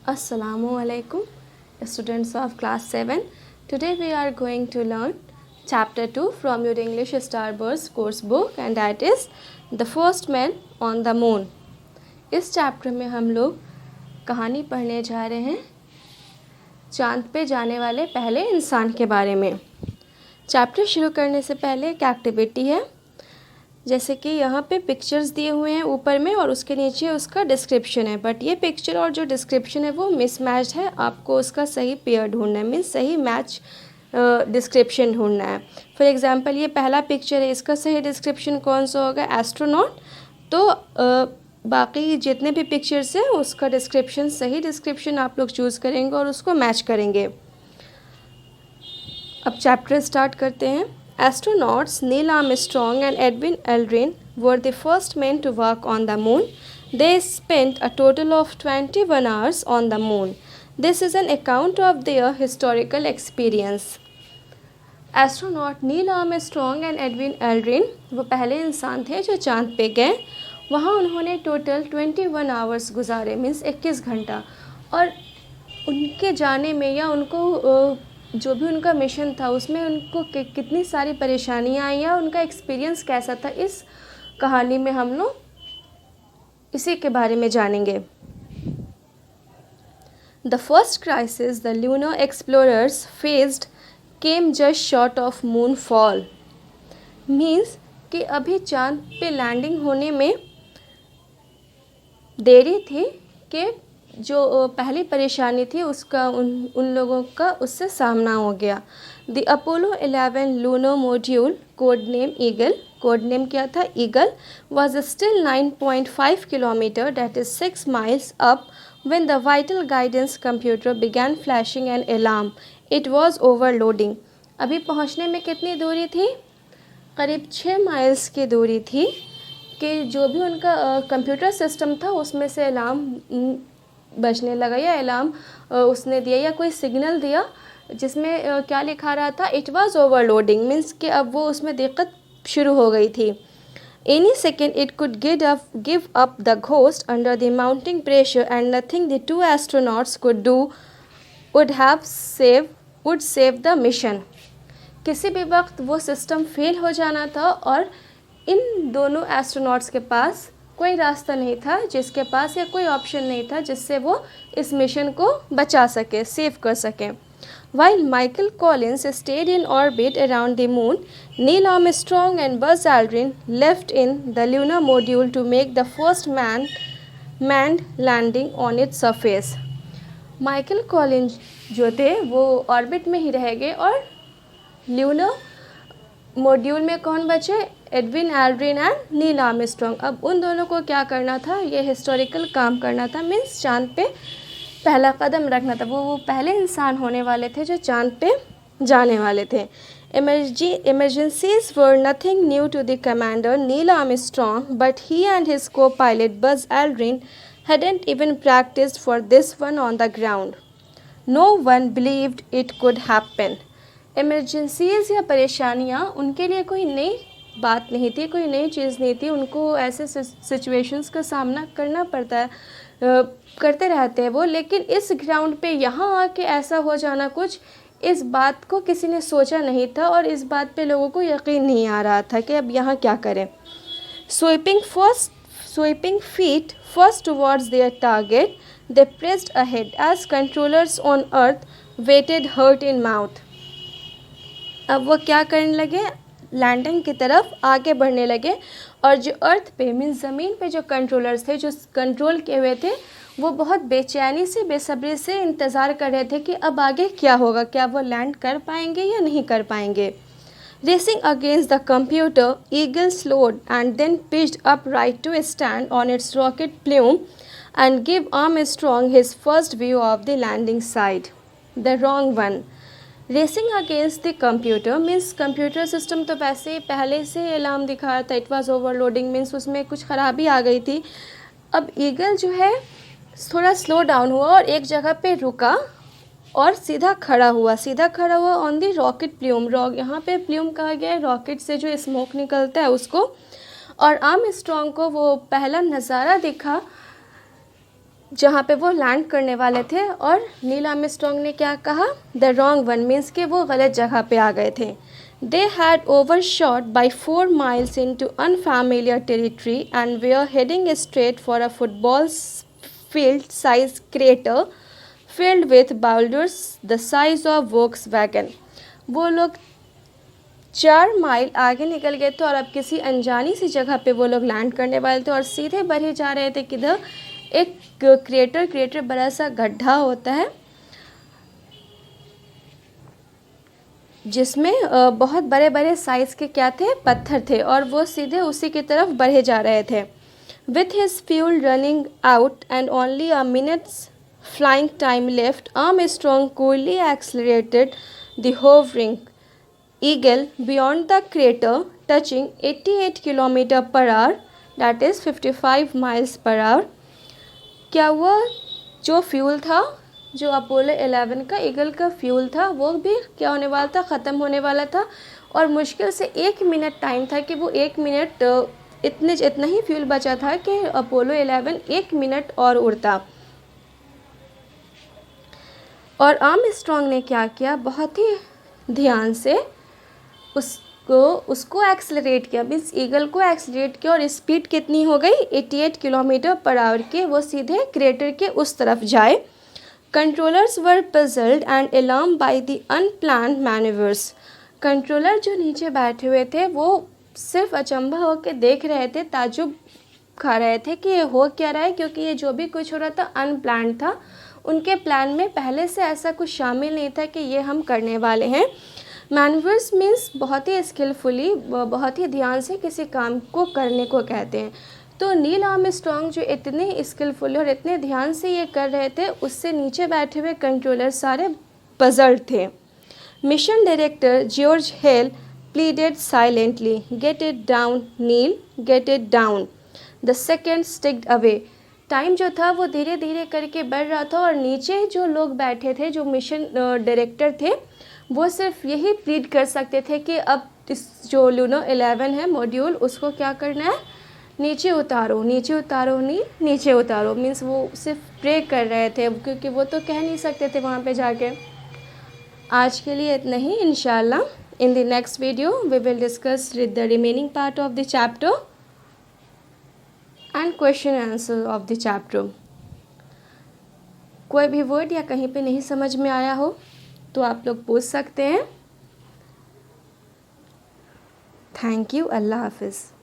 Assalamualaikum, students of class 7. Today we are going to learn chapter 2 from your English Starburst course book, and that is The First Man on the Moon. इस chapter में हम लोग कहानी पढ़ने जा रहे हैं चांद पे जाने वाले पहले इंसान के बारे में। चैप्टर शुरू करने से पहले एक एक्टिविटी है, जैसे कि यहाँ पे पिक्चर्स दिए हुए हैं ऊपर में और उसके नीचे उसका डिस्क्रिप्शन है, बट ये पिक्चर और जो डिस्क्रिप्शन है वो मिसमैच्ड है। आपको उसका सही पेयर ढूंढना है, मीन्स सही मैच डिस्क्रिप्शन ढूंढना है। फॉर एग्जांपल ये पहला पिक्चर है, इसका सही डिस्क्रिप्शन कौन सा होगा? एस्ट्रोनॉट। तो बाकी जितने भी पिक्चर्स हैं उसका डिस्क्रिप्शन, सही डिस्क्रिप्शन आप लोग चूज़ करेंगे और उसको मैच करेंगे। अब चैप्टर स्टार्ट करते हैं। Astronauts Neil Armstrong and Edwin Aldrin were the first men to walk on the moon. They spent a total of 21 hours on the moon. This is an account of their historical experience. Astronaut Neil Armstrong and Edwin Aldrin वो पहले इंसान थे जो चांद पे गए। वहाँ उन्होंने टोटल 21 आवर्स गुजारे, मीन्स 21 घंटा। और उनके जाने में या उनको जो भी उनका मिशन था उसमें उनको कितनी सारी परेशानियाँ आई या उनका एक्सपीरियंस कैसा था, इस कहानी में हम लोग इसी के बारे में जानेंगे। The first crisis the lunar explorers faced came just short of moon fall. Means कि अभी चांद पे लैंडिंग होने में देरी थी कि जो पहली परेशानी थी उसका उन लोगों का उससे सामना हो गया। The Apollo 11 lunar module, code name eagle, code name क्या था? Eagle, was still 9.5 kilometre, that is 6 miles up when the vital guidance computer began flashing an alarm. It was overloading. अभी पहुंचने में कितनी दूरी थी? करीब 6 माइल्स की दूरी थी कि जो भी उनका कंप्यूटर सिस्टम था उसमें से अलार्म बजने लगा या अलार्म उसने दिया या कोई सिग्नल दिया जिसमें क्या लिखा रहा था? इट वाज ओवरलोडिंग, मीन्स कि अब वो उसमें दिक्कत शुरू हो गई थी। Any second it could give up the ghost under the mounting pressure and nothing the two astronauts could do would save the mission. किसी भी वक्त वो सिस्टम फेल हो जाना था और इन दोनों एस्ट्रोनॉट्स के पास कोई रास्ता नहीं था, जिसके पास या कोई ऑप्शन नहीं था जिससे वो इस मिशन को बचा सके, सेव कर सके। While Michael Collins stayed in orbit around the moon, Neil Armstrong and Buzz Aldrin left in the lunar module to make the first manned landing on its surface. Michael Collins जो थे वो orbit में ही रह गए और lunar module में कौन बचे? Edwin Aldrin and Neil Armstrong. अब उन दोनों को क्या करना था? ये हिस्टोरिकल काम करना था, मीन्स चांद पे पहला कदम रखना था। वो पहले इंसान होने वाले थे जो चांद पे जाने वाले थे। Emergencies were nothing new to the commander Neil Armstrong, but he and his co-pilot Buzz Aldrin hadn't even practiced for this one on the ground. No one believed it could happen. Emergencies या परेशानियाँ उनके लिए कोई नई बात नहीं थी, कोई नई चीज़ नहीं थी। उनको ऐसे सिचुएशंस का सामना करना पड़ता है, करते रहते हैं वो, लेकिन इस ग्राउंड पे यहाँ आके ऐसा हो जाना कुछ, इस बात को किसी ने सोचा नहीं था और इस बात पे लोगों को यकीन नहीं आ रहा था कि अब यहाँ क्या करें। Sweeping feet first towards their target, they pressed ahead as controllers on Earth waited hurt in mouth. अब वो क्या करने लगे? लैंडिंग की तरफ आगे बढ़ने लगे और जो अर्थ पे, मीन्स ज़मीन पे जो कंट्रोलर्स थे, जो कंट्रोल किए हुए थे, वो बहुत बेचैनी से, बेसब्री से इंतज़ार कर रहे थे कि अब आगे क्या होगा, क्या वो लैंड कर पाएंगे या नहीं कर पाएंगे। Racing against the computer, eagle slowed and then pitched up right to stand on its rocket plume and give Armstrong his first view of the landing site, the wrong one. Racing against the computer means computer system तो वैसे ही पहले से alarm दिखा रहा था। It was overloading, means उसमें कुछ ख़राबी आ गई थी। अब ईगल जो है थोड़ा स्लो डाउन हुआ और एक जगह पे रुका और सीधा खड़ा हुआ ऑन दी रॉकेट प्लूम। यहाँ पे प्लूम कहा गया है रॉकेट से जो स्मोक निकलता है उसको। और आर्मस्ट्रॉन्ग को वो पहला नज़ारा दिखा जहाँ पे वो लैंड करने वाले थे, और नील आर्मस्ट्रॉन्ग ने क्या कहा, द रॉन्ग वन, मीन्स कि वो गलत जगह पे आ गए थे। They had overshot by 4 miles into unfamiliar territory and were heading straight for a football field size crater filled with boulders the size of Volkswagen। वो लोग 4 माइल आगे निकल गए थे और अब किसी अनजानी सी जगह पे वो लोग लैंड करने वाले थे और सीधे बढ़े जा रहे थे किधर, एक क्रेटर बड़ा सा गड्ढा होता है जिसमें बहुत बड़े बड़े साइज़ के क्या थे, पत्थर थे, और वो सीधे उसी की तरफ बढ़े जा रहे थे। With his fuel running out and only a minutes flying time left, Armstrong coolly accelerated the hovering eagle beyond the crater touching 88 kilometre per hour, that is 55 miles per hour। क्या हुआ, जो फ्यूल था, जो Apollo 11 का eagle का fuel था, वो भी क्या होने वाला था, ख़त्म होने वाला था, और मुश्किल से 1 मिनट टाइम था कि वो 1 मिनट इतना ही फ्यूल बचा था कि अपोलो 11 1 मिनट और उड़ता। और आर्मस्ट्रॉन्ग ने क्या किया, बहुत ही ध्यान से उसको एक्सलरेट किया, मीन्स ईगल को एक्सलरेट किया, और स्पीड कितनी हो गई, 88 किलोमीटर पर आवर के, वो सीधे क्रेटर के उस तरफ जाए। Controllers were puzzled and alarm by the unplanned manoeuvres. Controller जो नीचे बैठे हुए थे वो सिर्फ अचंभा होकर देख रहे थे, ताजुब खा रहे थे कि ये हो क्या रहा है, क्योंकि ये जो भी कुछ हो रहा था अनप्लान्ड था। उनके प्लान में पहले से ऐसा कुछ शामिल नहीं था कि ये हम करने वाले हैं। मैनूवर्स मीन्स बहुत ही स्किलफुली, बहुत ही ध्यान से किसी काम को करने को कहते हैं। तो नील आर्मस्ट्रॉन्ग जो इतने स्किलफुल और इतने ध्यान से ये कर रहे थे, उससे नीचे बैठे हुए कंट्रोलर सारे पजल्ड थे। Mission director George Hale pleaded silently, get it down Neil, get it down. The second ticked away. Time जो था वो धीरे धीरे करके बढ़ रहा था, और नीचे जो लोग बैठे थे, जो मिशन डायरेक्टर थे, वो सिर्फ यही प्लीड कर सकते थे कि अब इस जो लूनो 11 है मॉड्यूल, उसको क्या करना है, नीचे उतारो, नीचे उतारो, नीचे उतारो। मीन्स वो सिर्फ प्रे कर रहे थे, क्योंकि वो तो कह नहीं सकते थे वहाँ पे जाके। आज के लिए इतना ही। इंशाल्लाह in the next video we will discuss the remaining part of the chapter and question answer of the chapter. कोई भी वर्ड या कहीं पे नहीं समझ में आया हो तो आप लोग पूछ सकते हैं। Thank you. अल्लाह हाफिज़।